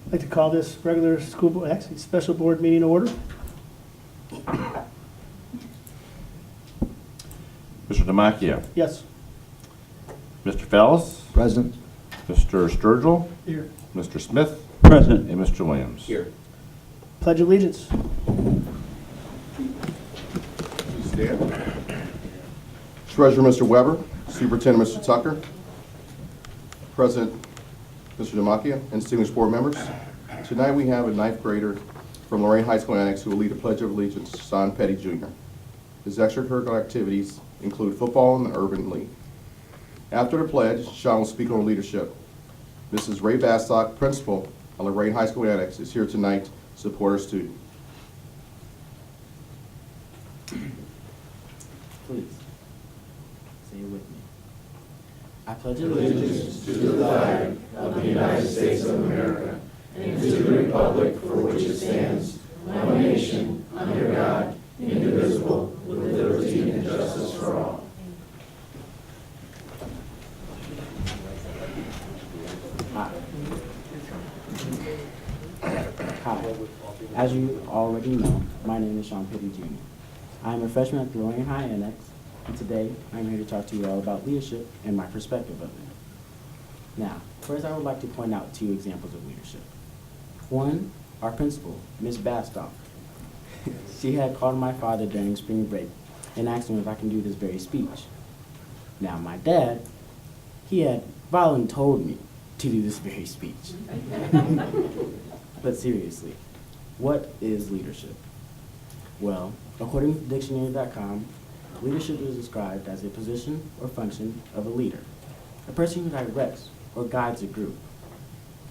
I'd like to call this regular school board, actually special board meeting to order. Mr. Demakia, Yes. Mr. Fells, Present. Mr. Sturgill, Here. Mr. Smith, Present. and Mr. Williams. Here. Pledge allegiance. Please stand. Treasurer, Mr. Weber. Superintendent, Mr. Tucker. President, Mr. Demakia, and distinguished board members. Tonight we have a ninth grader from Lorain High School Annex who will lead a Pledge of Allegiance, Sean Petty Jr. His extracurricular activities include football and the Urban League. After the pledge, Sean will speak on leadership. Mrs. Ray Bastock, principal at Lorain High School Annex, is here tonight to support her student. Please, say it with me. I pledge allegiance to the flag of the United States of America and to the republic for which it stands, one nation, under God, indivisible, with liberty and justice for all. Hi. As you already know, my name is Sean Petty Jr. I am a freshman at the Lorain High Annex, and today I'm here to talk to you all about leadership and my perspective of it. Now, first I would like to point out 2 examples of leadership. One, our principal, Ms. Bastock. She had called my father during spring break and asked him if I can do this very speech. Now, my dad, he had voluntold me to do this very speech. But seriously, what is leadership? Well, according to dictionary.com, leadership is described as a position or function of a leader, a person who directs or guides a group.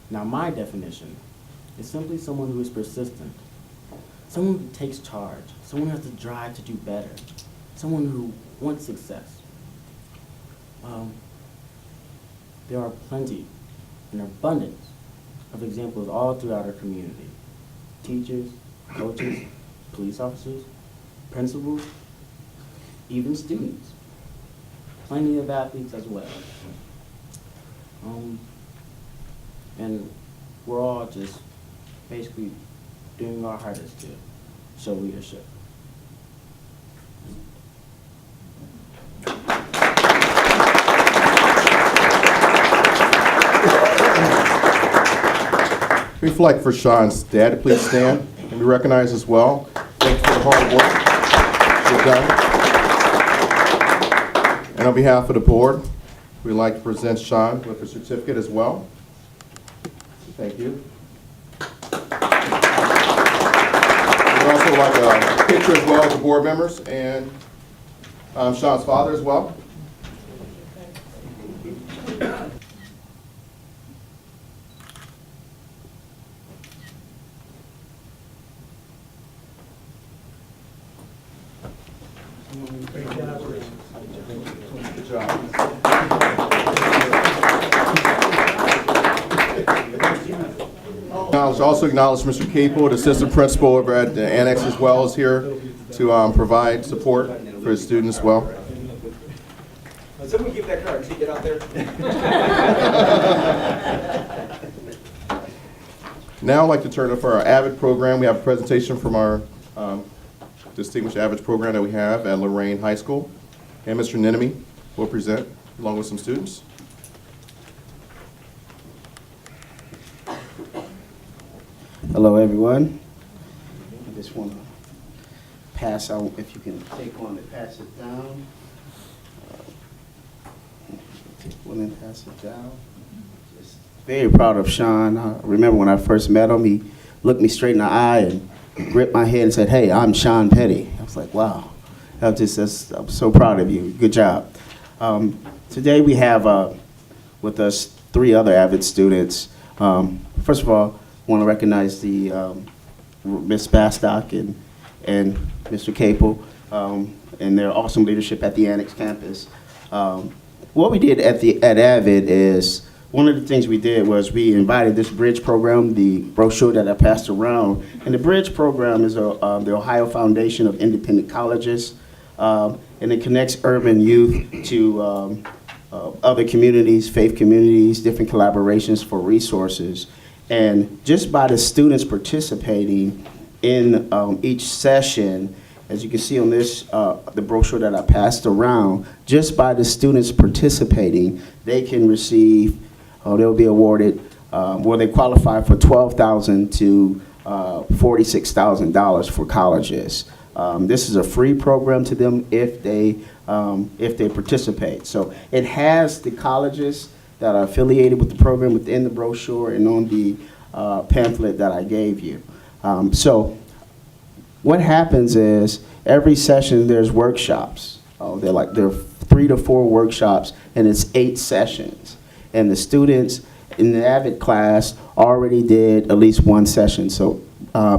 Now, my definition is simply someone who is persistent, someone who takes charge, someone who has the drive to do better, someone who wants success. There are plenty, an abundance of examples all throughout our community. Teachers, coaches, police officers, principals, even students. Plenty of athletes as well. And we're all just basically doing our hardest to show leadership. We'd like for Sean's dad to please stand and be recognized as well. Thanks for the hard work you've done. And on behalf of the board, we'd like to present Sean with a certificate as well. Thank you. We'd also like a picture as well of the board members and Sean's father as well. Good job. Also acknowledge Mr. Capel, the assistant principal over at the Annex as well, is here to provide support for his students as well. Someone give that card, take it out there. Now I'd like to turn it for our AVID program. We have a presentation from our distinguished AVID program that we have at Lorain High School. And Mr. Ninemi will present along with some students. Hello, everyone. I just want to pass out, if you can take one and pass it down. Take one and pass it down. Just very proud of Sean. I remember when I first met him, he looked me straight in the eye and gripped my head and said, "Hey, I'm Sean Petty." I was like, wow. I'm so proud of you. Good job. Today we have with us 3 other AVID students. First of all, I want to recognize the Ms. Bastock and Mr. Capel and their awesome leadership at the Annex campus. What we did at AVID is, one of the things we did was we invited this bridge program, the brochure that I passed around. And the bridge program is the Ohio Foundation of Independent Colleges. And it connects urban youth to other communities, faith communities, different collaborations for resources. And just by the students participating in each session, as you can see on this, the brochure that I passed around, just by the students participating, they can receive, they'll be awarded, they qualify for $12,000 to $46,000 for colleges. This is a free program to them if they participate. So it has the colleges that are affiliated with the program within the brochure and on the pamphlet that I gave you. So what happens is every session there's workshops. There are 3 to 4 workshops, and it's 8 sessions. And the students in the AVID class already did at least 1 session. So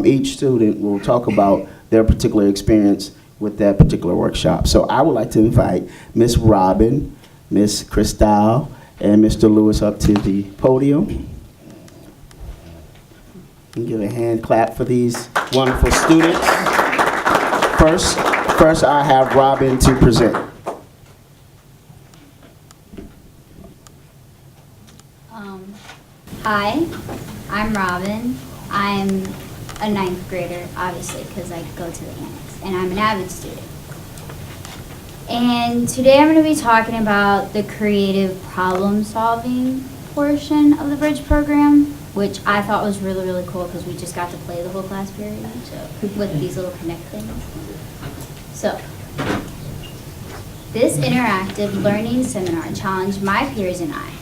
each student will talk about their particular experience with that particular workshop. So I would like to invite Miss Robin, Miss Cristal, and Mr. Lewis up to the podium. And give a hand clap for these wonderful students. First I have Robin to present. Hi, I'm Robin. I'm a 9th grader, obviously, because I go to the annex, and I'm an AVID student. And today I'm going to be talking about the creative problem-solving portion of the Bridge program, which I thought was really, really cool because we just got to play the whole class period with these little connect things. So, this interactive learning seminar challenged my peers and I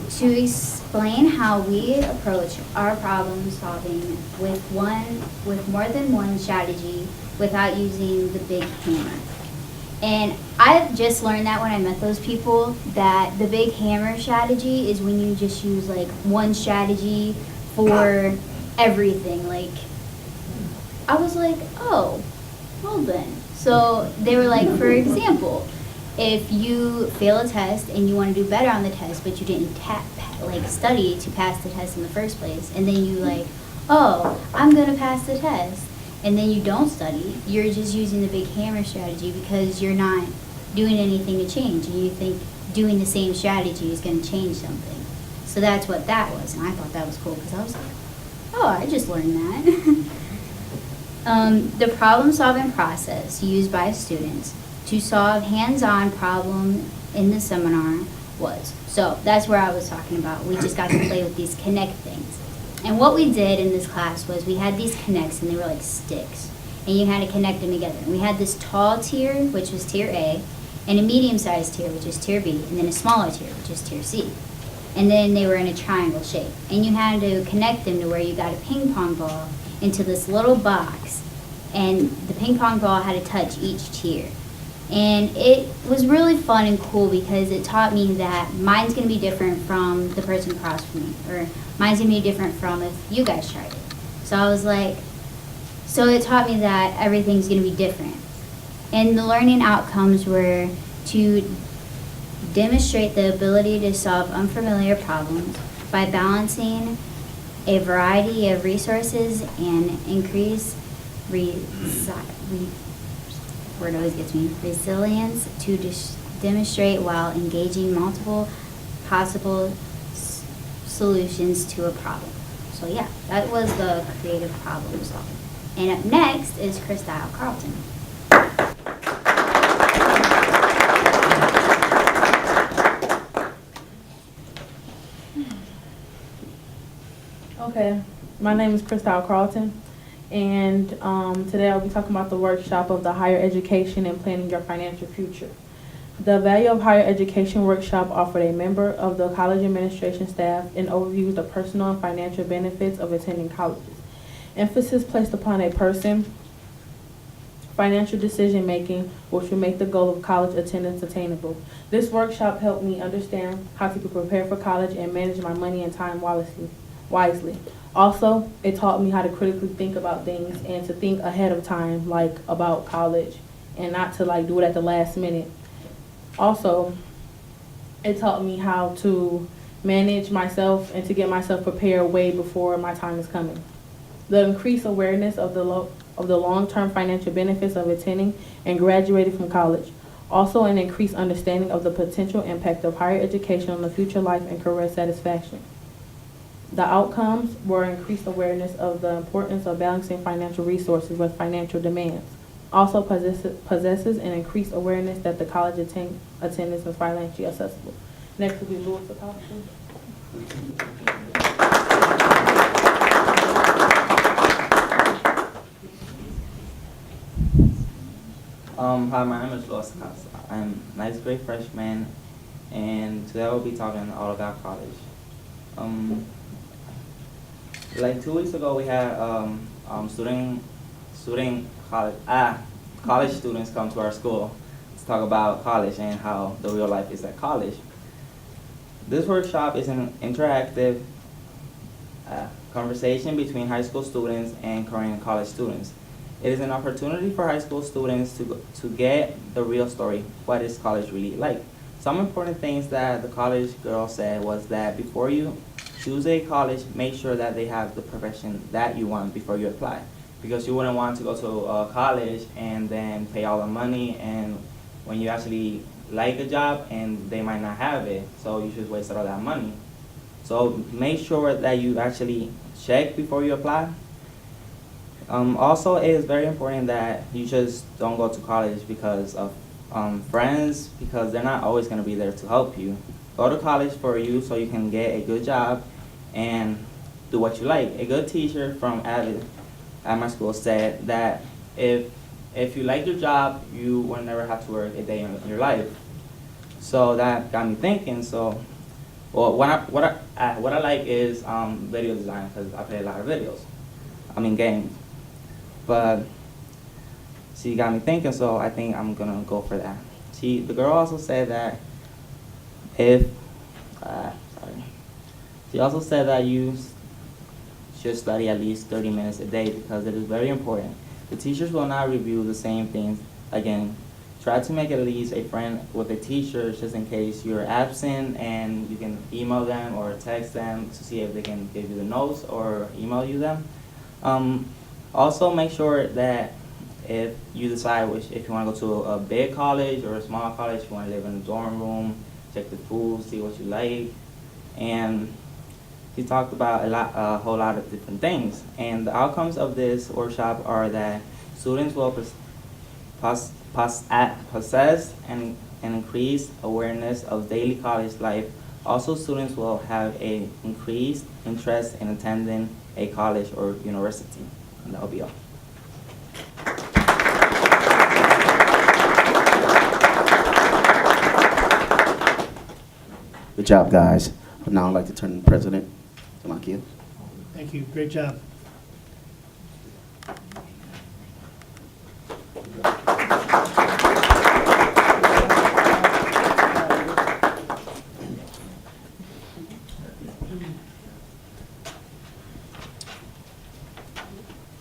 to explain how we approach our problem solving with more than one strategy without using the big hammer. And I've just learned that when I met those people, that the big hammer strategy is when you just use like one strategy for everything. Like, I was like, oh, well then. So they were like, for example, if you fail a test and you want to do better on the test, but you didn't study to pass the test in the first place, and then you like, oh, I'm going to pass the test, and then you don't study, you're just using the big hammer strategy because you're not doing anything to change, and you think doing the same strategy is going to change something. So that's what that was, and I thought that was cool because I was like, oh, I just learned that. The problem-solving process used by students to solve hands-on problem in the seminar was. So that's where I was talking about. We just got to play with these connect things. And what we did in this class was we had these connects, and they were like sticks. And you had to connect them together. And we had this tall tier, which was tier A, and a medium-sized tier, which is tier B, and then a smaller tier, which is tier C. And then they were in a triangle shape. And you had to connect them to where you got a ping pong ball into this little box. And the ping pong ball had to touch each tier. And it was really fun and cool because it taught me that mine's going to be different from the person across from me, or mine's going to be different from if you guys tried it. So I was like, so it taught me that everything's going to be different. And the learning outcomes were to demonstrate the ability to solve unfamiliar problems by balancing a variety of resources and increase word always gets me, resilience to demonstrate while engaging multiple possible solutions to a problem. So yeah, that was the creative problem solving. And up next is Cristal Carlton. Okay, my name is Cristal Carlton. And today I'll be talking about the workshop of the Higher Education and Planning Your Financial Future. The Value of Higher Education workshop offered a member of the college administration staff an overview of the personal and financial benefits of attending colleges. Emphasis placed upon a person, financial decision making, which will make the goal of college attendance attainable. This workshop helped me understand how to prepare for college and manage my money and time wisely. Also, it taught me how to critically think about things and to think ahead of time, like about college, and not to like do it at the last minute. Also, it taught me how to manage myself and to get myself prepared way before my time is coming. The increased awareness of the long-term financial benefits of attending and graduating from college. Also, an increased understanding of the potential impact of higher education on the future life and career satisfaction. The outcomes were increased awareness of the importance of balancing financial resources with financial demands. Also possesses an increased awareness that the college attendance is financially accessible. Next will be Louis Acosta. Hi, my name is Louis Acosta. I'm ninth grade freshman, and today I will be talking all about college. Like 2 weeks ago, we had college students come to our school to talk about college and how the real life is at college. This workshop is an interactive conversation between high school students and current college students. It is an opportunity for high school students to get the real story. What is college really like? Some important things that the college girl said was that before you choose a college, make sure that they have the profession that you want before you apply. Because you wouldn't want to go to a college and then pay all the money, and when you actually like a job and they might not have it, so you should waste all that money. So make sure that you actually check before you apply. Also, it is very important that you just don't go to college because of friends, because they're not always going to be there to help you. Go to college for you so you can get a good job and do what you like. A good teacher from at my school said that if you like your job, you will never have to work a day in your life. So that got me thinking. So, well, what I like is video design, because I play a lot of videos. I mean games. But she got me thinking, so I think I'm gonna go for that. The girl also said that she also said that you should study at least 30 minutes a day because it is very important. The teachers will not review the same things again. Try to make at least a friend with the teachers just in case you're absent, and you can email them or text them to see if they can give you the notes or email you them. Also make sure that if you decide if you want to go to a big college or a small college, you want to live in a dorm room, check the food, see what you like. And he talked about a whole lot of different things. And the outcomes of this workshop are that students will possess and increase awareness of daily college life. Also, students will have an increased interest in attending a college or university. And that'll be all. Good job, guys. Now I'd like to turn to the President, Damakia. Thank you, great job.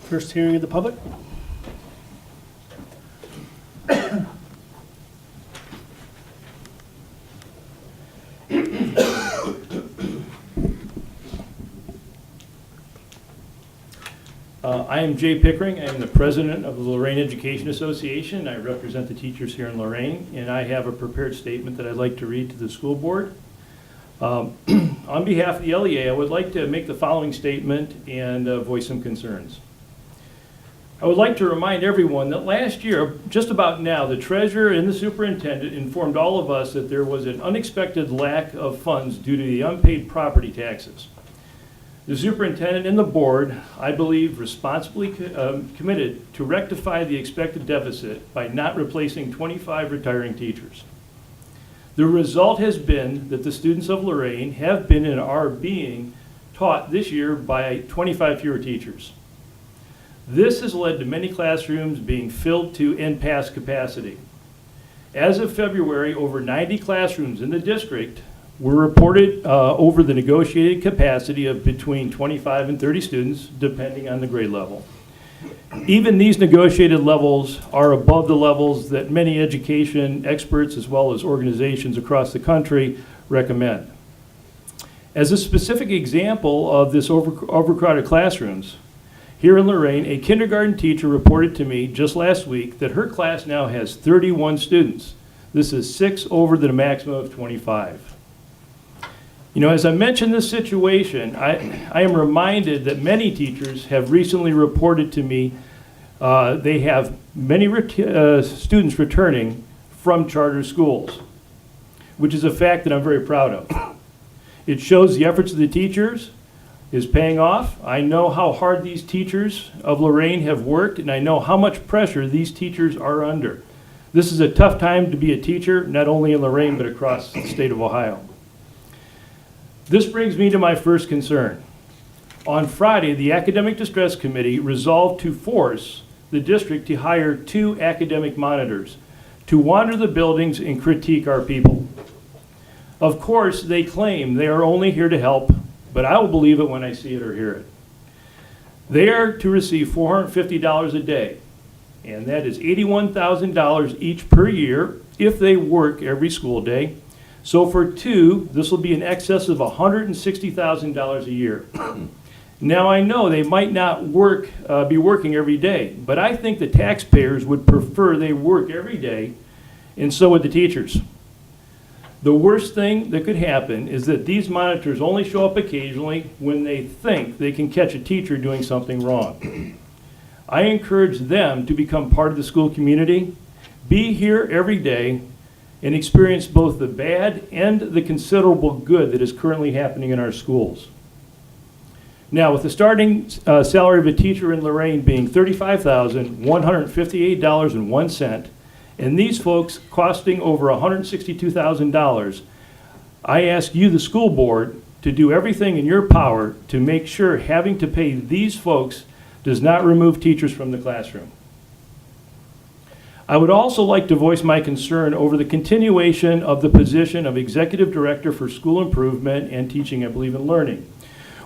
First hearing of the public. I am Jay Pickering. I am the president of the Lorain Education Association. I represent the teachers here in Lorain, and I have a prepared statement that I'd like to read to the school board. On behalf of the LEA, I would like to make the following statement and voice some concerns. I would like to remind everyone that last year, just about now, the treasurer and the superintendent informed all of us that there was an unexpected lack of funds due to the unpaid property taxes. The superintendent and the board, I believe, responsibly committed to rectify the expected deficit by not replacing 25 retiring teachers. The result has been that the students of Lorain have been and are being taught this year by 25 fewer teachers. This has led to many classrooms being filled to and past capacity. As of February, over 90 classrooms in the district were reported over the negotiated capacity of between 25 and 30 students, depending on the grade level. Even these negotiated levels are above the levels that many education experts as well as organizations across the country recommend. As a specific example of this overcrowded classrooms, here in Lorain, a kindergarten teacher reported to me just last week that her class now has 31 students. This is 6 over the maximum of 25. You know, as I mentioned this situation, I am reminded that many teachers have recently reported to me they have many students returning from charter schools, which is a fact that I'm very proud of. It shows the efforts of the teachers is paying off. I know how hard these teachers of Lorain have worked, and I know how much pressure these teachers are under. This is a tough time to be a teacher, not only in Lorain, but across the state of Ohio. This brings me to my first concern. On Friday, the Academic Distress Committee resolved to force the district to hire 2 academic monitors to wander the buildings and critique our people. Of course, they claim they are only here to help, but I will believe it when I see it or hear it. They are to receive $450 a day, and that is $81,000 each per year if they work every school day. So for 2, this will be in excess of $160,000 a year. Now I know they might not be working every day, but I think the taxpayers would prefer they work every day, and so would the teachers. The worst thing that could happen is that these monitors only show up occasionally when they think they can catch a teacher doing something wrong. I encourage them to become part of the school community, be here every day, and experience both the bad and the considerable good that is currently happening in our schools. Now, with the starting salary of a teacher in Lorain being $35,158.01, and these folks costing over $162,000, I ask you, the school board, to do everything in your power to make sure having to pay these folks does not remove teachers from the classroom. I would also like to voice my concern over the continuation of the position of Executive Director for School Improvement and Teaching, I Believe in Learning,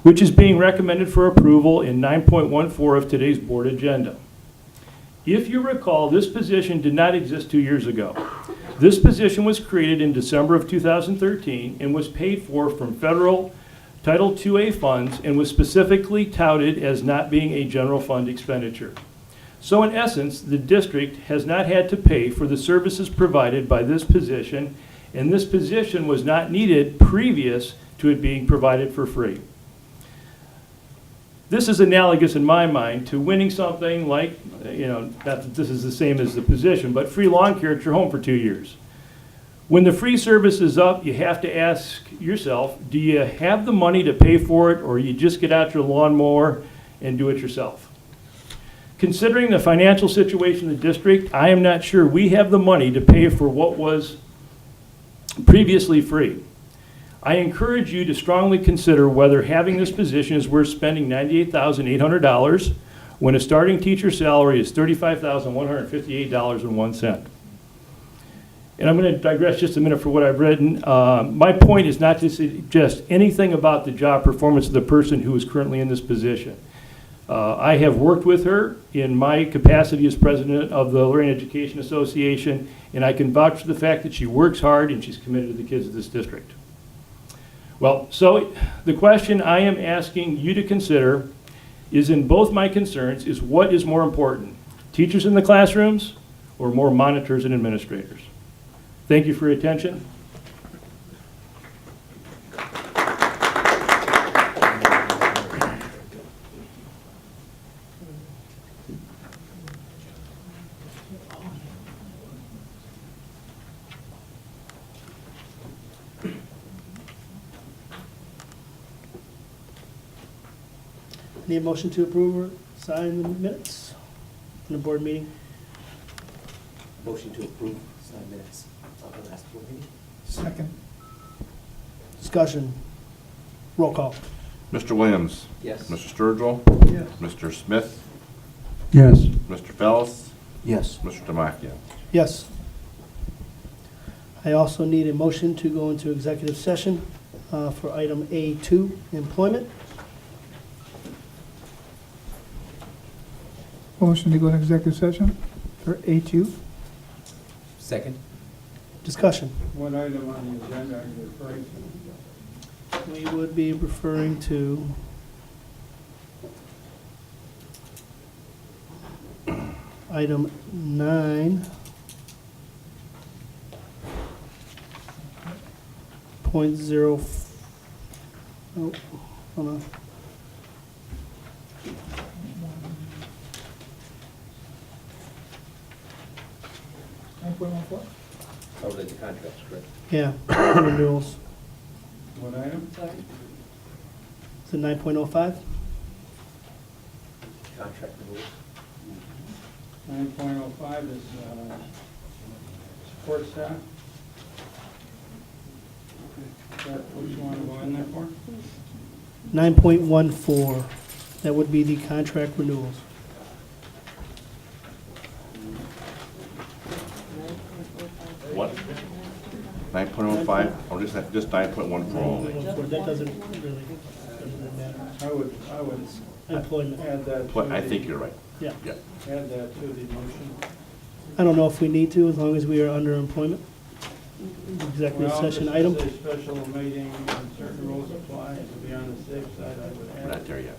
which is being recommended for approval in 9.14 of today's board agenda. If you recall, this position did not exist 2 years ago. This position was created in December of 2013 and was paid for from federal Title IIA funds and was specifically touted as not being a general fund expenditure. So in essence, the district has not had to pay for the services provided by this position, and this position was not needed previous to it being provided for free. This is analogous in my mind to winning something like, not that this is the same as the position, but free lawn care at your home for 2 years. When the free service is up, you have to ask yourself, do you have the money to pay for it, or you just get out your lawnmower and do it yourself? Considering the financial situation of the district, I am not sure we have the money to pay for what was previously free. I encourage you to strongly consider whether having this position is worth spending $98,800 when a starting teacher salary is $35,158.01. And I'm going to digress just a minute for what I've written. My point is not to suggest anything about the job performance of the person who is currently in this position. I have worked with her in my capacity as president of the Lorain Education Association, and I can vouch for the fact that she works hard and she's committed to the kids of this district. Well, so the question I am asking you to consider is, in both my concerns, is what is more important, teachers in the classrooms or more monitors and administrators? Thank you for your attention. Need a motion to approve or sign the minutes from the board meeting? Motion to approve, sign minutes of the last board meeting. Second. Discussion. Roll call. Mr. Williams. Yes. Mr. Sturgill. Yes. Mr. Smith. Yes. Mr. Fells. Yes. Mr. Demakia. Yes. I also need a motion to go into executive session for item A2, employment. Motion to go into executive session for A2. Second. Discussion. What item on the agenda are you referring to? We would be referring to item 9.0, Oh, hold on. Oh, the contracts, correct? Yeah, renewals. What item? Is it 9.05? Contract renewals. 9.05 is support staff. Is that what you want to go in there for? 9.14, that would be the contract renewals. What? 9.05, or just 9.14 only? That doesn't really matter. I would Employment. add that. But to I the- think you're right. Yeah. Yeah. Add that to the motion. I don't know if we need to, as long as we are under employment. Executive session item. Well, this is a special meeting and certain rules apply. To be on the safe side, I would We're add. not there yet.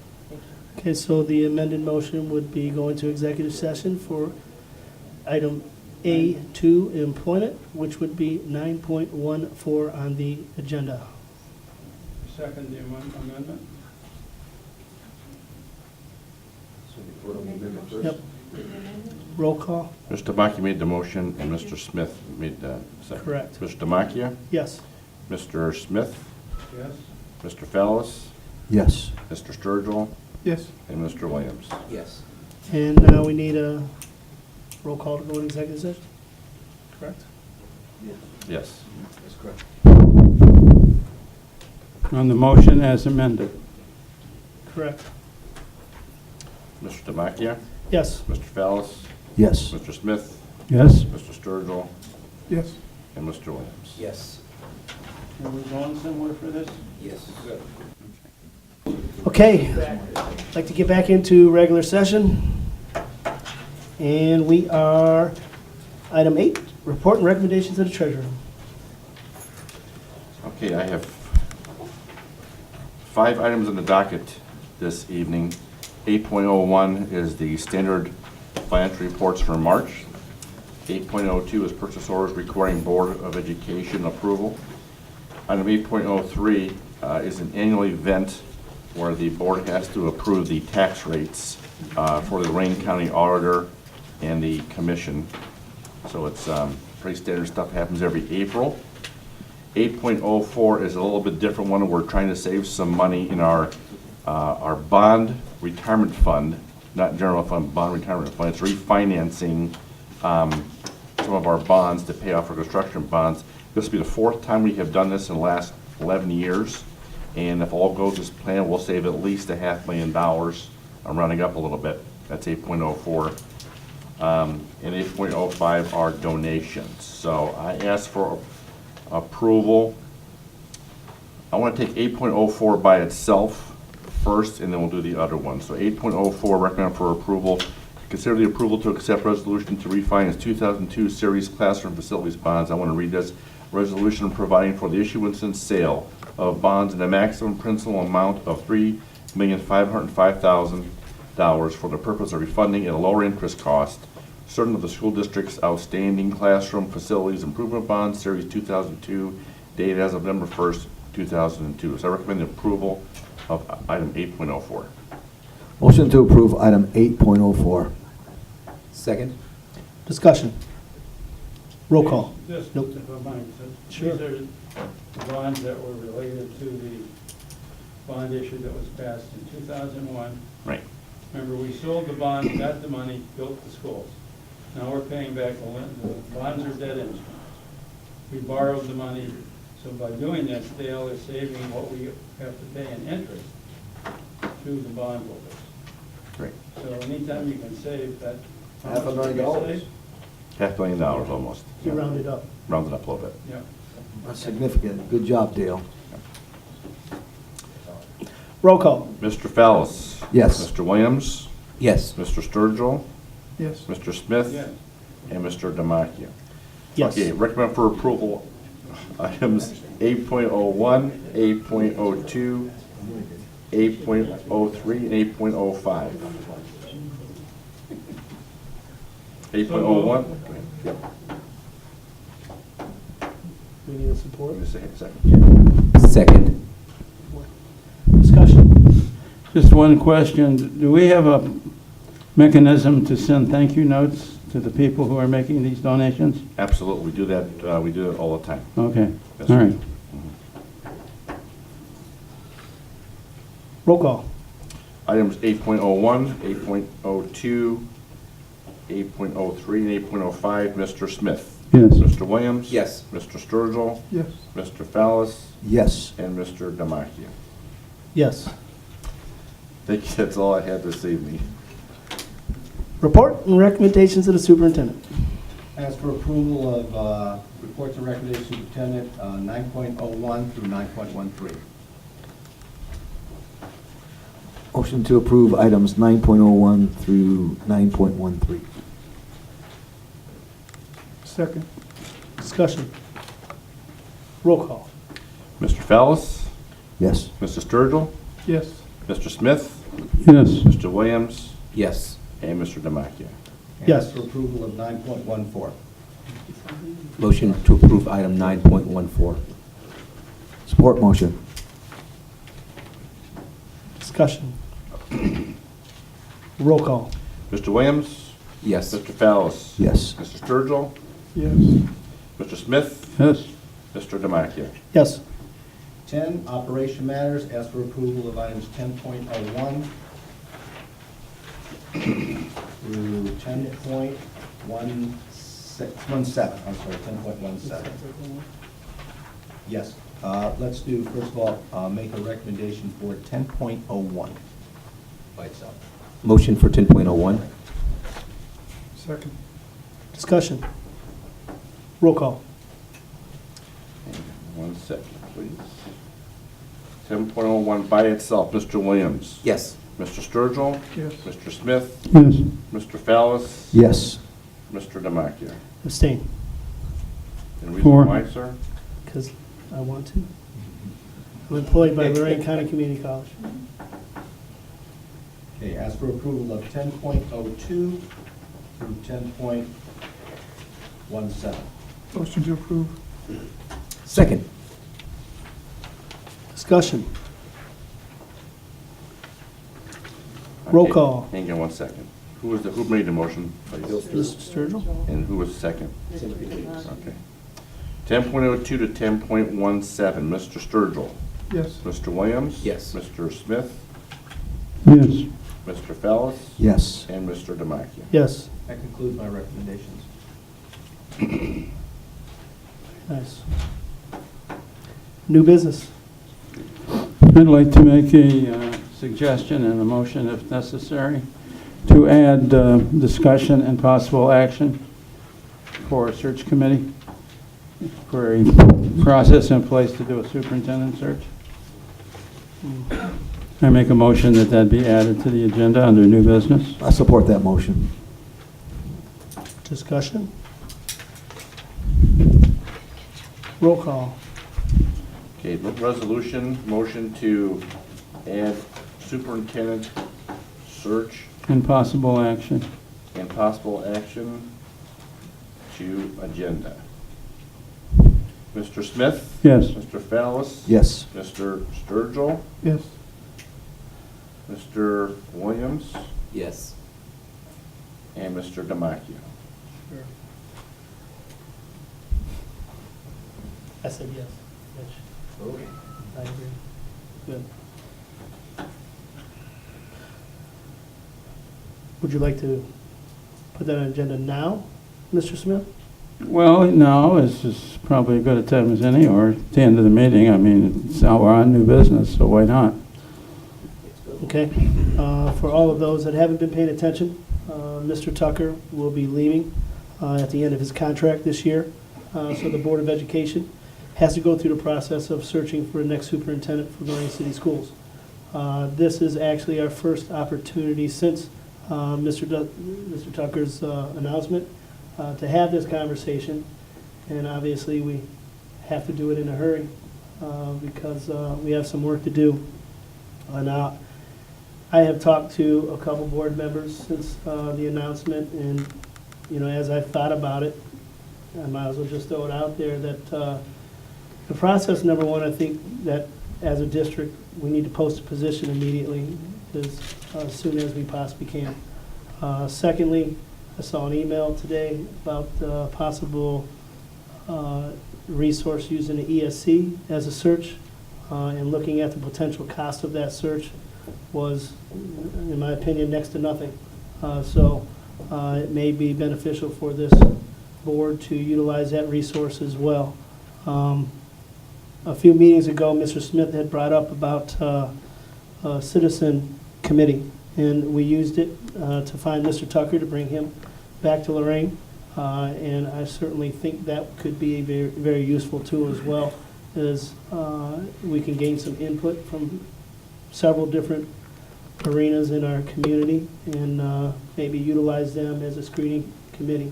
Okay, so the amended motion would be going to executive session for item A2, employment, which would be 9.14 on the agenda. Second the amendment. So we vote on the amendment first? Yep. Roll call? Mr. Demakia made the motion, and Mr. Smith made the second. Correct. Mr. Demakia, Yes. Mr. Smith, Yes? Mr. Fallis, Yes. Mr. Sturgill, Yes. and Mr. Williams. Yes. And now we need a roll call to go into executive session? Correct? Yes. That's correct. On the motion as amended. Correct. Mr. Demakia, Yes. Mr. Fallis, Yes. Mr. Smith, Yes. Mr. Sturgill, Yes. and Mr. Williams. Yes. Are we going somewhere for this? Yes. Good. Okay, I'd like to get back into regular session. And we are, item 8, report and recommendations of the treasurer. Okay, I have 5 items on the docket this evening. 8.01 is the standard financial reports for March. 8.02 is purchase orders requiring Board of Education approval. Item 8.03 is an annual event where the board has to approve the tax rates for the Lorain County Auditor and the Commission. So it's pretty standard stuff, happens every April. 8.04 is a little bit different one. We're trying to save some money in our bond retirement fund, not general fund, bond retirement fund. It's refinancing some of our bonds to pay off our construction bonds. This will be the 4th time we have done this in the last 11 years. And if all goes as planned, we'll save at least $500,000. I'm rounding up a little bit. That's 8.04. And 8.05 are donations. So I asked for approval. I want to take 8.04 by itself first, and then we'll do the other one. So 8.04, recommend for approval. Consider the approval to accept resolution to refinance 2002 series classroom facilities bonds. I want to read this. Resolution providing for the issuance and sale of bonds in a maximum principal amount of $3,505,000 for the purpose of refunding at a lower interest cost certain of the school district's outstanding classroom facilities improvement bonds, Series 2002, dated as of November 1st, 2002. So I recommend the approval of item 8.04. Motion to approve item 8.04. Second? Discussion. Roll call. Just, Nope. if I might, Sure. these are the bonds that were related to the bond issue that was passed in 2001. Right. Remember, we sold the bonds, got the money, built the schools. Now we're paying back the bonds are debt instruments. We borrowed the money, so by doing this, Dale is saving what we have to pay in interest to the bondholders. Great. So anytime you can save that. $500,000. $500,000 almost. You rounded up. Rounded up a little bit. Yeah. That's significant. Good job, Dale. Roll call. Mr. Fallis. Yes. Mr. Williams. Yes. Mr. Sturgill. Yes. Mr. Smith. Yes. And Mr. Demakia. Yes. Okay, recommend for approval items 8.01, 8.02, 8.03, and 8.05. 8.01? Yep. We need a support. Give me a second. Second? Just one question. Do we have a mechanism to send thank you notes to the people who are making these donations? Absolutely, we do that all the time. Okay, Yes, all sir. right. Roll call. Items 8.01, 8.02, 8.03, and 8.05, Mr. Smith. Yes. Mr. Williams. Yes. Mr. Sturgill. Yes. Mr. Fallis. Yes. And Mr. Damachia. Yes. Thank you, that's all I had this evening. Report and recommendations of the superintendent. Ask for approval of reports and recommendations to Superintendent 9.01 through 9.13. Motion to approve items 9.01 through 9.13. Second. Discussion. Roll call. Mr. Fallis. Yes. Mr. Sturgill. Yes. Mr. Smith. Yes. Mr. Williams. Yes. And Mr. Damachia. And Yes. ask for approval of 9.14. Motion to approve item 9.14. Support motion. Discussion. Roll call. Mr. Williams. Yes. Mr. Fallis. Yes. Mr. Sturgill. Yes. Mr. Smith. Yes. Mr. Damachia. Yes. 10, operation matters. Ask for approval of items 10.01 through 10.17. I'm sorry, 10.17. Yes. Let's do, first of all, make a recommendation for 10.01 by itself. Motion for 10.01. Second. Discussion. Roll call. 1 second, please. 10.01 by itself, Mr. Williams. Yes. Mr. Sturgill. Yes. Mr. Smith. Yes. Mr. Fallis. Yes. Mr. Damachia. Abstain, And reason Four. why, sir? because I want to. I'm employed by Lorain County Community College. Okay, ask for approval of 10.02 through 10.17. Motion to approve. Second. Discussion. Roll Okay, call. Hang on 1 second. Who made the motion, please? Mr. Sturgill? And who was second? Okay. 10.02 to 10.17, Mr. Sturgill. Yes. Mr. Williams. Yes. Mr. Smith. Yes. Mr. Fallis. Yes. And Mr. Damachia. Yes. That concludes my recommendations. Nice. New business. I'd like to make a suggestion and a motion, if necessary, to add discussion and possible action for a search committee, for a process in place to do a superintendent search. I make a motion that that be added to the agenda under new business. I support that motion. Discussion. Roll call. Okay, resolution, motion to add superintendent search And possible action. and possible action to agenda. Mr. Smith? Yes. Mr. Fallis? Yes. Mr. Sturgill? Yes. Mr. Williams? Yes. And Mr. Damachia. I said yes. Mitch. Okay. I agree. Good. Would you like to put that on agenda now, Mr. Smith? Well, no, it's just probably as good a time as any, or at the end of the meeting. I mean, it's now we're on new business, so why not? Okay. For all of those that haven't been paying attention, Mr. Tucker will be leaving at the end of his contract this year. So the Board of Education has to go through the process of searching for a next superintendent for Lorain City Schools. This is actually our first opportunity since Mr. Tucker's announcement to have this conversation. And obviously, we have to do it in a hurry because we have some work to do. Now, I have talked to a couple board members since the announcement, and as I've thought about it, I might as well just throw it out there that the process, number one, I think that as a district, we need to post a position immediately as soon as we possibly can. Secondly, I saw an email today about possible resource using the ESC as a search, and looking at the potential cost of that search was, in my opinion, next to nothing. So it may be beneficial for this board to utilize that resource as well. A few meetings ago, Mr. Smith had brought up about a citizen committee, and we used it to find Mr. Tucker to bring him back to Lorain. And I certainly think that could be a very, very useful tool as well, as we can gain some input from several different arenas in our community and maybe utilize them as a screening committee.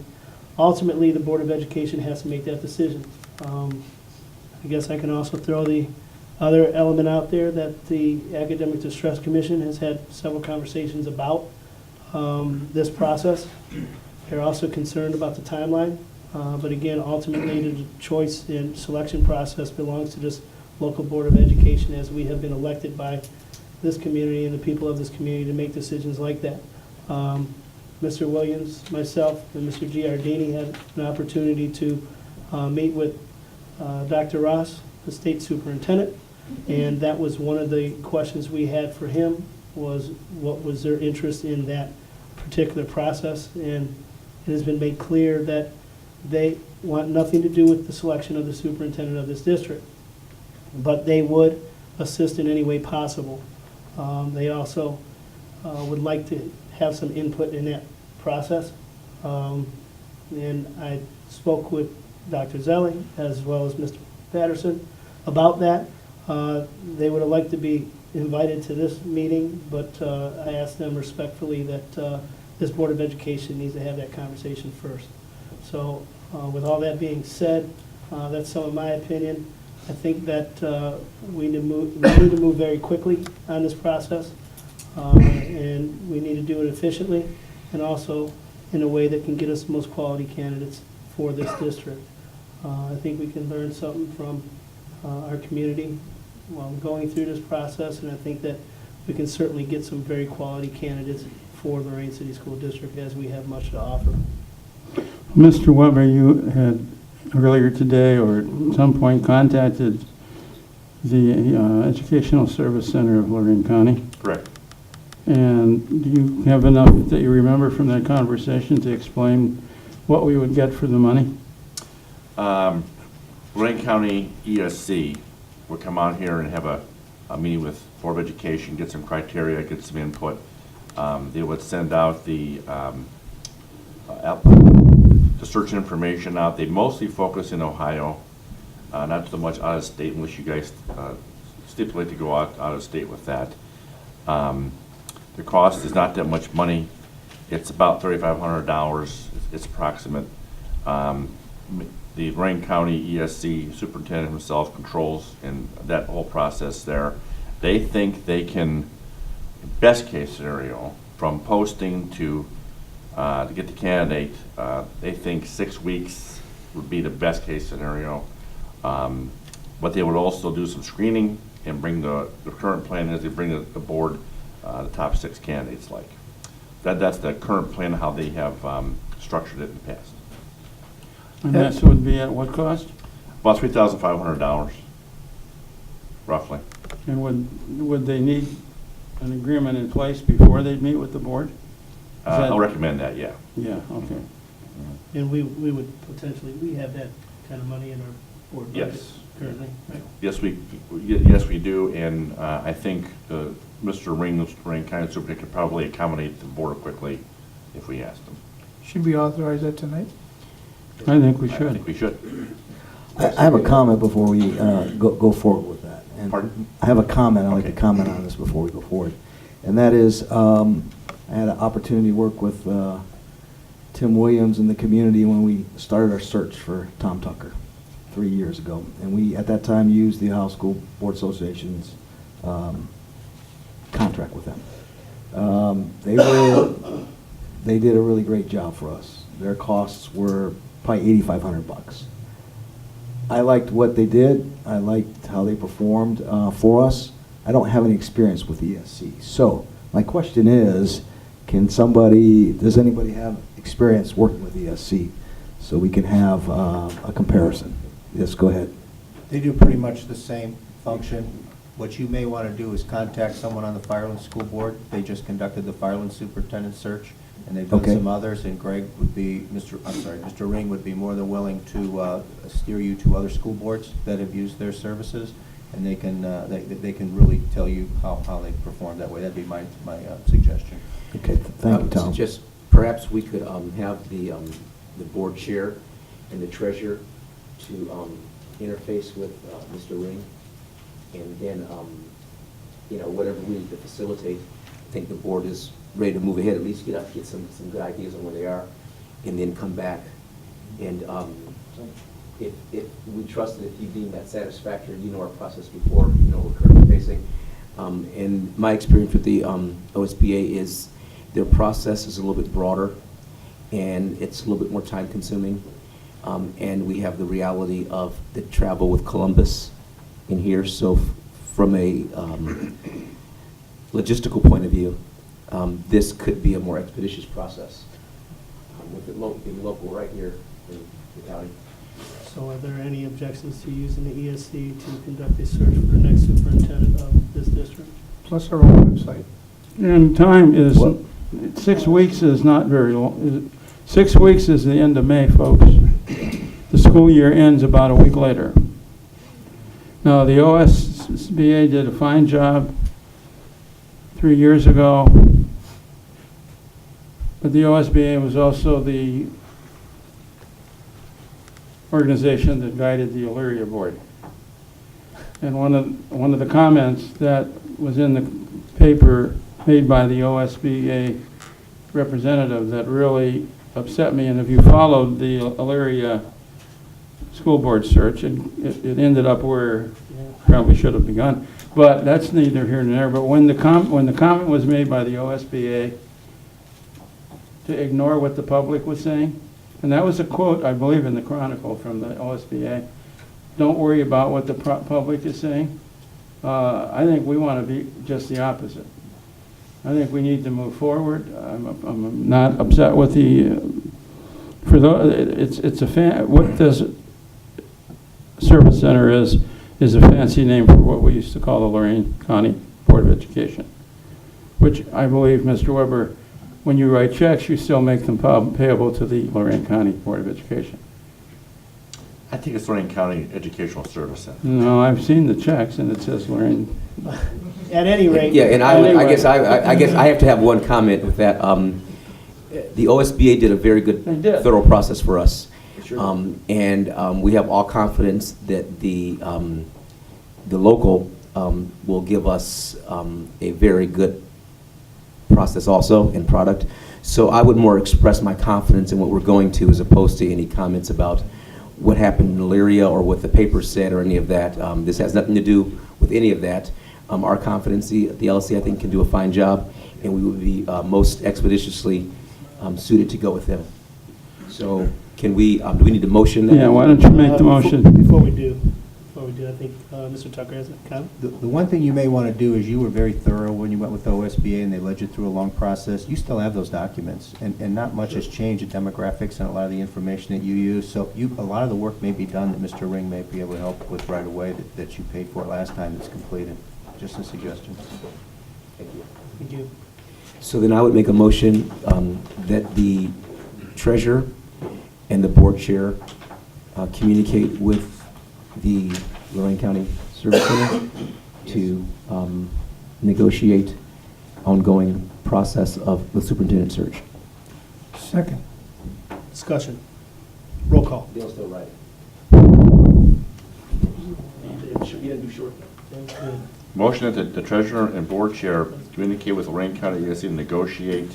Ultimately, the Board of Education has to make that decision. I guess I can also throw the other element out there that the Academic Distress Commission has had several conversations about this process. They're also concerned about the timeline, but again, ultimately the choice and selection process belongs to this local Board of Education, as we have been elected by this community and the people of this community to make decisions like that. Mr. Williams, myself, and Mr. Giardini had an opportunity to meet with Dr. Ross, the state superintendent, and that was one of the questions we had for him, was what was their interest in that particular process. And it has been made clear that they want nothing to do with the selection of the superintendent of this district, but they would assist in any way possible. They also would like to have some input in that process. And I spoke with Dr. Zelli as well as Mr. Patterson about that. They would have liked to be invited to this meeting, but I asked them respectfully that this Board of Education needs to have that conversation first. So with all that being said, that's some of my opinion. I think that we need to move very quickly on this process, and we need to do it efficiently and also in a way that can get us the most quality candidates for this district. I think we can learn something from our community while going through this process, and I think that we can certainly get some very quality candidates for the Lorain City School District, as we have much to offer. Mr. Weber, you had earlier today or at some point contacted the Educational Service Center of Lorain County. Correct. And do you have enough that you remember from that conversation to explain what we would get for the money? Lorain County ESC will come out here and have a meeting with Board of Education, get some criteria, get some input. They would send out the search information out. They mostly focus in Ohio, not so much out of state, unless you guys stipulate to go out of state with that. The cost is not that much money. It's about $3,500. It's approximate. The Lorain County ESC superintendent himself controls in that whole process there. They think they can, best case scenario, from posting to get the candidate, they think 6 weeks would be the best case scenario. But they would also do some screening and bring the current plan is they bring the board the top 6 candidates like. That's the current plan, how they have structured it in the past. And that would be at what cost? About $3,500, roughly. And would they need an agreement in place before they meet with the board? I'll recommend that, yeah. Yeah, okay. And we would potentially, we have that kind of money in our board budget Yes. currently, right? Yes, we do, and I think Mr. Lorain County Superintendent could probably accommodate the board quickly if we asked him. Should we authorize that tonight? I think we should. I think we should. I have a comment before we go forward with that. And Pardon? I have a comment. I'd like Okay. to comment on this before we go forward. And that is, I had an opportunity to work with Tim Williams in the community when we started our search for Tom Tucker 3 years ago. And we, at that time, used the Ohio School Board Association's contract with them. They did a really great job for us. Their costs were probably $8,500. I liked what they did. I liked how they performed for us. I don't have any experience with ESC. So My question is, does anybody have experience working with ESC? So we can have a comparison. Yes, go ahead. They do pretty much the same function. What you may want to do is contact someone on the Fireland School Board. They just conducted the Fireland Superintendent search, and they've done Okay. some others, and Greg would be, Mr. Ring would be more than willing to steer you to other school boards that have used their services, and they can really tell you how they perform that way. That'd be my suggestion. Okay, thank you, Tom. Just perhaps we could have the board chair and the treasurer to interface with Mr. Ring, and then, whatever we need to facilitate, I think the board is ready to move ahead, at least get some good ideas on where they are, and then come back. And if we trust that if you deem that satisfactory, you know our process before, we're currently facing. And my experience with the OSBA is their process is a little bit broader, and it's a little bit more time consuming. And we have the reality of the travel with Columbus in here. So from a logistical point of view, this could be a more expeditious process with it being local right here in the county. So are there any objections to using the ESC to conduct a search for the next superintendent of this district? Plus our own website. And time is, 6 weeks is not very long. 6 weeks is the end of May, folks. The school year ends about a week later. Now, the OSBA did a fine job 3 years ago, but the OSBA was also the organization that guided the Elyria board. And one of the comments that was in the paper made by the OSBA representative that really upset me, and if you followed the Elyria school board search, it ended up where it probably should have begun. But that's neither here nor there. But when the comment was made by the OSBA to ignore what the public was saying, and that was a quote, I believe, in the Chronicle from the OSBA, don't worry about what the public is saying. I think we want to be just the opposite. I think we need to move forward. I'm not upset with what this service center is a fancy name for what we used to call the Lorain County Board of Education, which I believe, Mr. Weber, when you write checks, you still make them payable to the Lorain County Board of Education. I think it's Lorain County Educational Service Center. No, I've seen the checks, and it says Lorain. At any rate. Yeah, and I guess I have to have one comment with that. The OSBA did a very good, thorough process for us. And we have all confidence that the local will give us a very good process also and product. So I would more express my confidence in what we're going to as opposed to any comments about what happened in Elyria or what the paper said or any of that. This has nothing to do with any of that. Our confidence, the LC, I think, can do a fine job, and we would be most expeditiously suited to go with them. So can we, do we need to motion that? Yeah, why don't you make the motion? Before we do, I think Mr. Tucker has a comment. The one thing you may want to do is you were very thorough when you went with OSBA and they led you through a long process. You still have those documents, and not much has changed in demographics and a lot of the information that you use. So a lot of the work may be done that Mr. Ring may be able to help with right away that you paid for last time that's completed. Just a suggestion. Thank you. Thank you. So then I would make a motion that the treasurer and the board chair communicate with the Lorain County Service Center to negotiate ongoing process of the superintendent search. Second. Discussion. Roll call. Dale's still right. Motion that the treasurer and board chair communicate with Lorain County ESC to negotiate.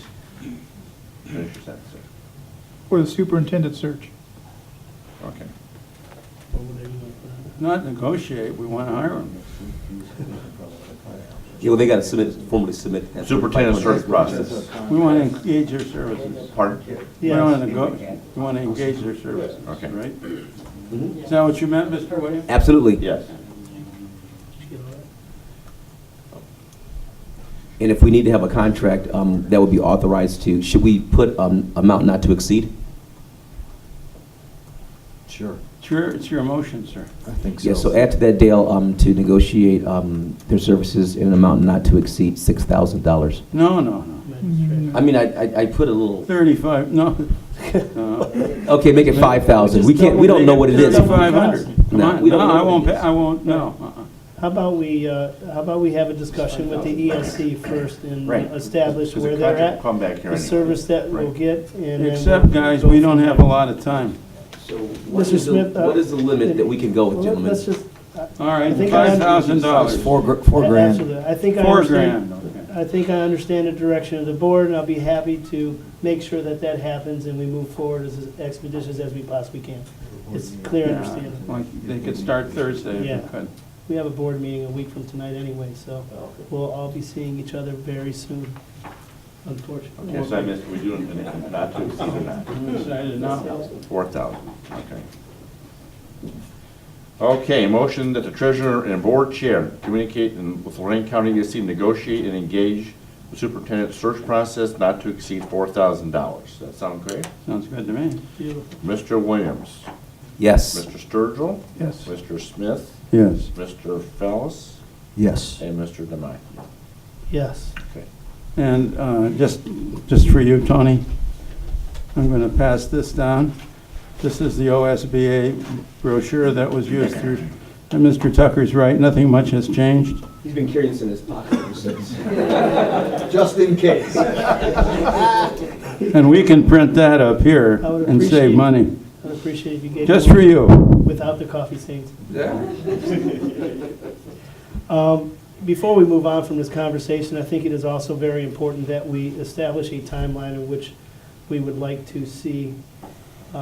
Finish your sentence, sir. For the superintendent search. Okay. Not negotiate, we want to hire them. Yeah, well, they got to formally submit. that Superintendent search process. We want to engage their services. Pardon? We want to engage their services, Okay. right? Is that what you meant, Mr. Williams? Absolutely. Yes. And if we need to have a contract, that would be authorized to, should we put amount not to exceed? Sure. It's your motion, sir. I think so. Yeah, so add to that, Dale, to negotiate their services in an amount not to exceed $6,000. No. I mean, I put a little, 35, no. okay, make it 5,000. We don't know what it is. 3,500. Come No, on, we no, don't know I what won't, it is. I won't, no. How about we have a discussion with the ESC first and Right. establish Because the where they're contract at, will come back here the anyway. service that we'll Right. get, and then Except, we'll guys, go we don't from have there. a lot of time. So what Mr. is the, Smith, what is the limit that we can go with, Well, gentlemen? let's just. All right, I think I $5,000. It's $4 grand. Absolutely. I think I $4 understand. grand, okay. I think I understand the direction of the board, and I'll be happy to make sure that that happens and we move forward as expeditious as we possibly can. It's clear Yeah, understanding. Like, they could start Thursday if Yeah. they could. We have a board meeting a week from tonight anyway, so we'll all be seeing each other very soon, unfortunately. Okay, so I missed, we do it not to exceed or not? I'm excited now. 4,000, okay. Okay, motion that the treasurer and board chair communicate with Lorain County ESC, negotiate and engage the superintendent search process not to exceed $4,000. Does that sound great? Sounds good to me. Beautiful. Mr. Williams? Yes. Mr. Sturgill? Yes. Mr. Smith? Yes. Mr. Fellis? Yes. And Mr. Demai? Yes. Okay. And just for you, Tony, I'm going to pass this down. This is the OSBA brochure that was used through, and Mr. Tucker's right, nothing much has changed. He's been carrying this in his pocket ever since. Just in case. And we can print that up here I would and save appreciate- money. I'd appreciate if you gave. Just me for you. Without the coffee stains. Before we move on from this conversation, I think it is also very important that we establish a timeline in which we would like to see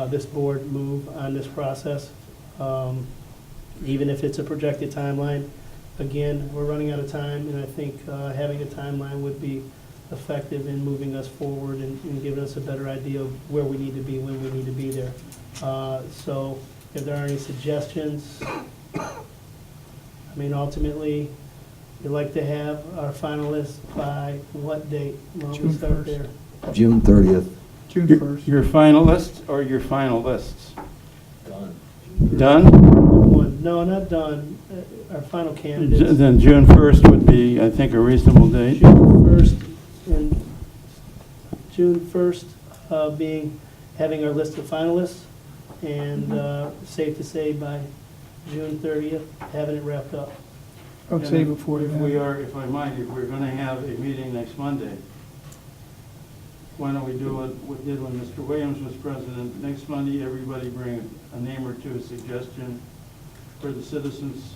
this board move on this process. Even if it's a projected timeline, again, we're running out of time, and I think having a timeline would be effective in moving us forward and giving us a better idea of where we need to be, when we need to be there. So if there are any suggestions, I mean, ultimately, we'd like to have our finalists by what date? Well, we June start 1st. there. June 30th. June 1st. Your finalists or your finalists? Done. Done? One, no, not done. Our final candidates. Then June 1st would be, I think, a reasonable date. June 1st being, having our list of finalists, and safe to say by June 30th, having it wrapped up. I would say before If we that. are, if I might, if we're going to have a meeting next Monday, why don't we do what we did when Mr. Williams was president? Next Monday, everybody bring a name or two, a suggestion for the citizens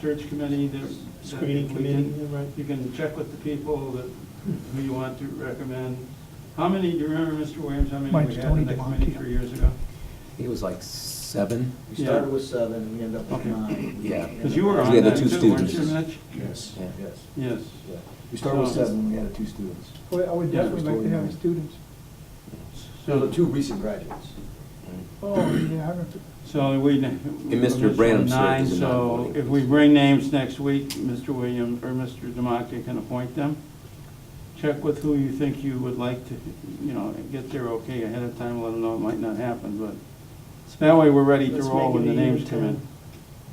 search committee. Screening we committee, can- yeah, right. You can check with the people that, who you want to recommend. How many, do you remember, Mr. Williams, how many Mike's we had Tony in the next committee DeMonte. 3 years ago? It was like 7. We started with 7, we ended up with Okay. 9. Yeah. Because you were We on had the that two too, weren't you, students. Mitch? Yes. Yeah. Yes. Yes. We started with So- 7, we had 2 students. Well, I would Yeah. definitely like to have the students. So the 2 recent graduates. Oh, yeah, I remember. So we. Mr. Branham's nine. is a So non-voting if we bring names next week, Mr. Williams or Mr. Demakia can appoint them. Check with who you think you would like to, get their okay ahead of time, let them know it might not happen, but that way we're ready to Let's roll make when it the even names come in.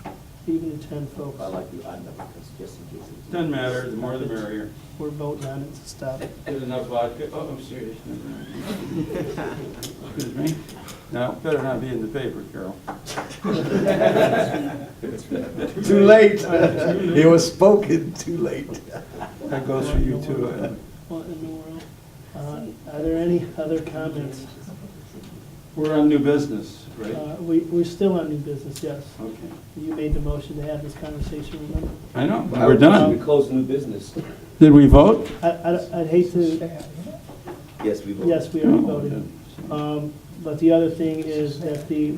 10. Even 10 folks. I like the odd number, because just in case. Doesn't matter, the more the merrier. We're voting on it to stop it. Get enough vodka, oh, I'm serious. Excuse me? No, better not be in the paper, Carol. Too late. It was spoken too late. That goes for you too. What in the world? Are there any other comments? We're on new business, right? We're still on new business, yes. Okay. You made the motion to have this conversation, remember? I know, we're done. We closed new business. Did we vote? I'd hate to, Yes, we voted. yes, we already voted. But the other thing is that the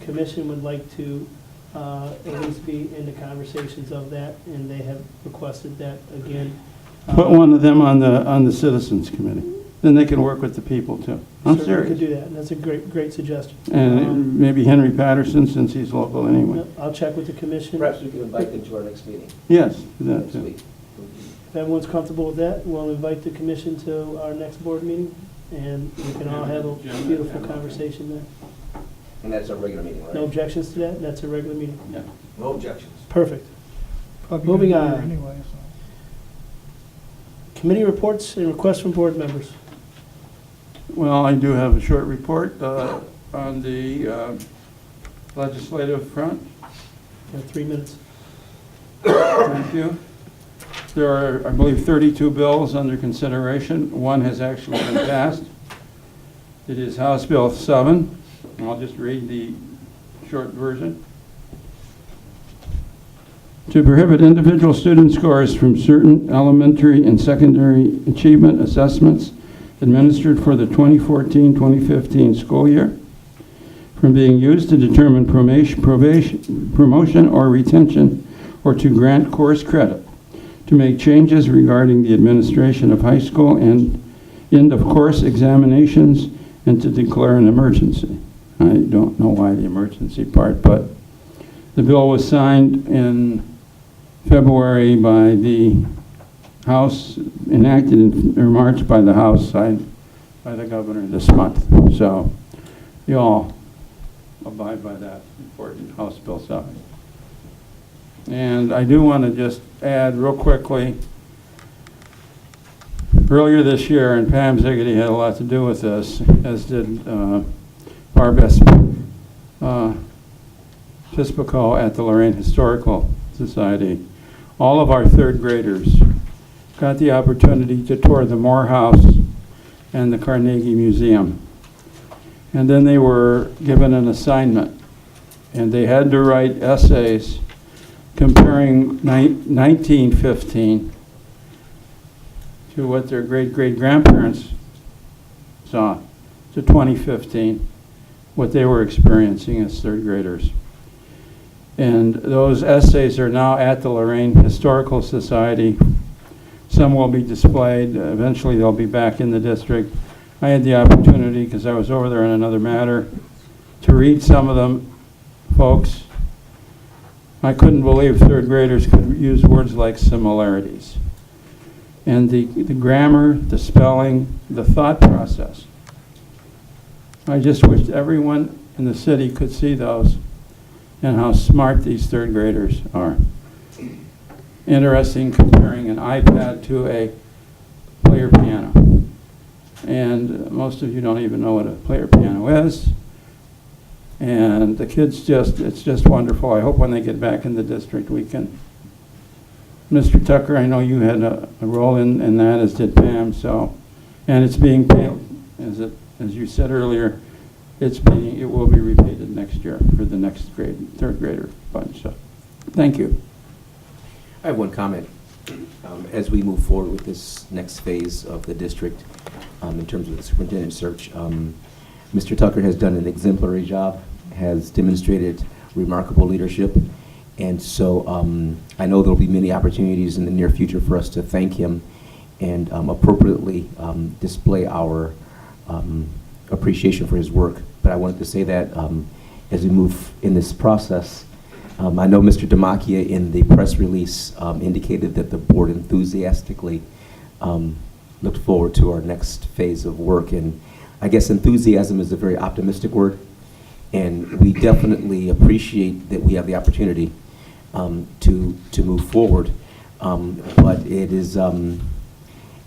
commission would like to at least be in the conversations of that, and they have requested that again. Put one of them on the citizens committee. Then they can work with the people too. I'm Certainly serious. could do that, and that's a great suggestion. And maybe Henry Patterson, since he's local anyway. I'll check with the commission. Perhaps we can invite them to our next meeting Yes, that next too. week. If everyone's comfortable with that, we'll invite the commission to our next board meeting, and we can all have a beautiful conversation there. And that's a regular meeting, right? No objections to that? That's a regular meeting? Yeah. No objections. Perfect. Probably Moving gonna be on. here anyway, so. Committee reports and requests from board members. Well, I do have a short report on the legislative front. You have 3 minutes. Thank you. There are, I believe, 32 bills under consideration. One has actually been passed. It is House Bill 7. I'll just read the short version. To prohibit individual student scores from certain elementary and secondary achievement assessments administered for the 2014-2015 school year from being used to determine promotion or retention or to grant course credit, to make changes regarding the administration of high school and end of course examinations, and to declare an emergency. I don't know why the emergency part, but the bill was signed in February by the House, enacted in March by the House, signed by the governor this month. So you all abide by that important House Bill 7. And I do want to just add real quickly, earlier this year, and Pam Ziggety had a lot to do with this, as did Barbara Pispico at the Lorain Historical Society. All of our third graders got the opportunity to tour the Moore House and the Carnegie Museum. And then they were given an assignment, and they had to write essays comparing 1915 to what their great-great-grandparents saw, to 2015, what they were experiencing as third graders. And those essays are now at the Lorain Historical Society. Some will be displayed. Eventually they'll be back in the district. I had the opportunity, because I was over there on another matter, to read some of them. Folks, I couldn't believe third graders could use words like similarities. And the grammar, the spelling, the thought process. I just wished everyone in the city could see those and how smart these third graders are. Interesting, comparing an iPad to a player piano. And most of you don't even know what a player piano is. And the kids it's just wonderful. I hope when they get back in the district we can. Mr. Tucker, I know you had a role in that, as did Pam, so, and it's being paid, as you said earlier, it will be repeated next year for the next third grader bunch, so, thank you. I have one comment. As we move forward with this next phase of the district, in terms of the superintendent search, Mr. Tucker has done an exemplary job, has demonstrated remarkable leadership, and so I know there will be many opportunities in the near future for us to thank him and appropriately display our appreciation for his work. But I wanted to say that as we move in this process, I know Mr. Demakia in the press release indicated that the board enthusiastically looked forward to our next phase of work. And I guess enthusiasm is a very optimistic word. And we definitely appreciate that we have the opportunity to move forward. But it is,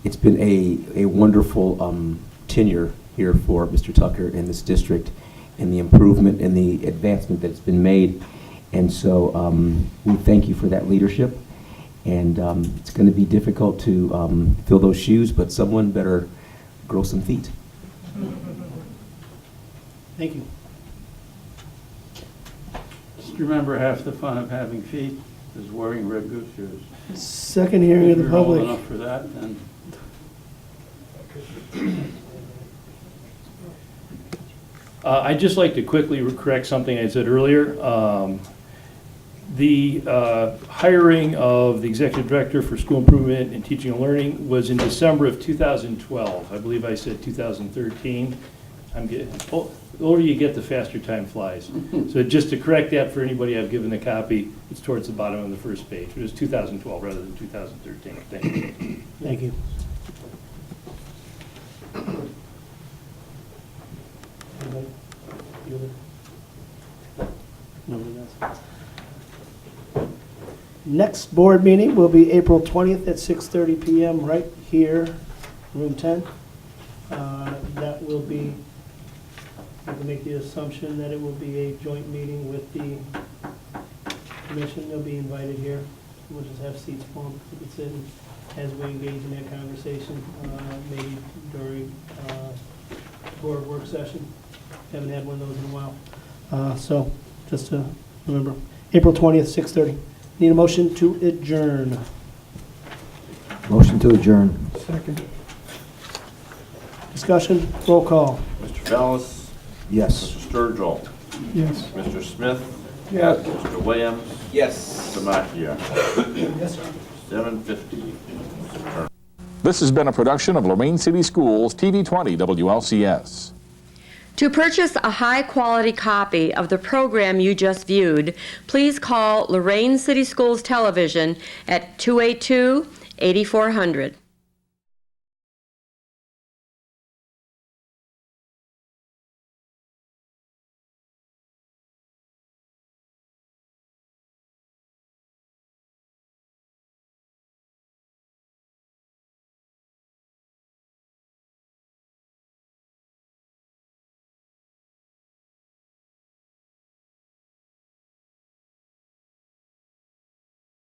it's been a wonderful tenure here for Mr. Tucker in this district, and the improvement and the advancement that's been made. And so we thank you for that leadership. And it's going to be difficult to fill those shoes, but someone better grow some feet. Thank you. Just remember, half the fun of having feet is wearing red goose shoes. Second hearing of the If you're old public. enough for that, then. I'd just like to quickly correct something I said earlier. The hiring of the executive director for school improvement and teaching and learning was in December of 2012. I believe I said 2013. I'm getting, the older you get, the faster time flies. So just to correct that for anybody I've given a copy, it's towards the bottom of the first page. It was 2012 rather than 2013. Thank you. Thank you. Anybody? You other? Nobody else? Next board meeting will be April 20th at 6:30 PM right here, room 10. That will be, I can make the assumption that it will be a joint meeting with the commission. They'll be invited here. We'll just have seats for them to sit in as we engage in that conversation, maybe during board work session. Haven't had one of those in a while. So just to remember, April 20th, 6:30. Need a motion to adjourn. Motion to adjourn. Second. Discussion, roll call. Mr. Bellis? Yes. Mr. Sturgill? Yes. Mr. Smith? Yes. Mr. Williams? Yes. Mr. Macchia? Yes, sir. 7:50. This has been a production of Lorain City Schools, TV 20 WLCS. To purchase a high-quality copy of the program you just viewed, please call Lorain City Schools Television at 282-8400.